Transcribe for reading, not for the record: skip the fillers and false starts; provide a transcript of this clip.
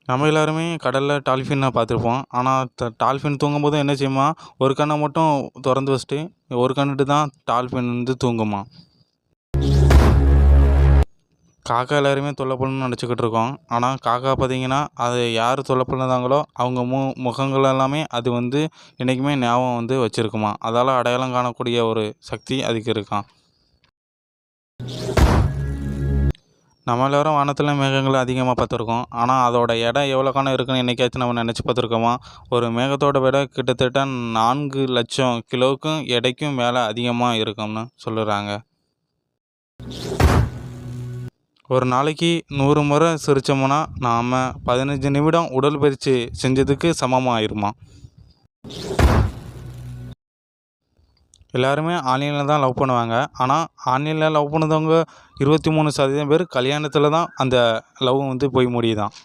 நம்ம எல்லாருமே கடலில் டால்ஃபினை பார்த்துருப்போம். ஆனால் டால்ஃபின் தூங்கும்போது என்ன செய்யுமா, ஒரு கண்ணை மட்டும் திறந்து வச்சுட்டு ஒரு கண்ணுட்டு தான் டால்ஃபின் தூங்குமா. காக்கா எல்லாருமே தொல்லை பண்ணணும்னு நினச்சிக்கிட்டு இருக்கோம். ஆனால் காக்கா பார்த்தீங்கன்னா, அது யார் தொல்லை பண்ணுதாங்களோ அவங்க முகங்கள் எல்லாமே அது என்றைக்குமே ஞாபகம் வச்சுருக்குமா. அதால் அடையாளம் காணக்கூடிய ஒரு சக்தி அதுக்கு இருக்காம். நம்ம எல்லோரும் வானத்தில் மேகங்களை அதிகமாக பார்த்துருக்கோம். ஆனால் அதோட எடை எவ்வளோ காணம் இருக்குன்னு என்றைக்காச்சும் நம்ம நினச்சி பார்த்துருக்கோமா? ஒரு மேகத்தோட விட கிட்டத்தட்ட 4,00,000 கிலோவுக்கும் எடைக்கும் மேலே அதிகமாக இருக்கும்னு சொல்லுறாங்க. ஒரு நாளைக்கு 100 முறை சிரித்தோம்னா நாம் 15 நிமிடம் உடற்பயிற்சி செஞ்சதுக்கு சமமாக ஆயிருமா. எல்லாருமே ஆன்லைனில் தான் லவ் பண்ணுவாங்க. ஆனால் ஆன்லைனில் லவ் பண்ணுறவங்க 23% பேர் கல்யாணத்தில் தான் அந்த லவ் போய் முடியுதாம்.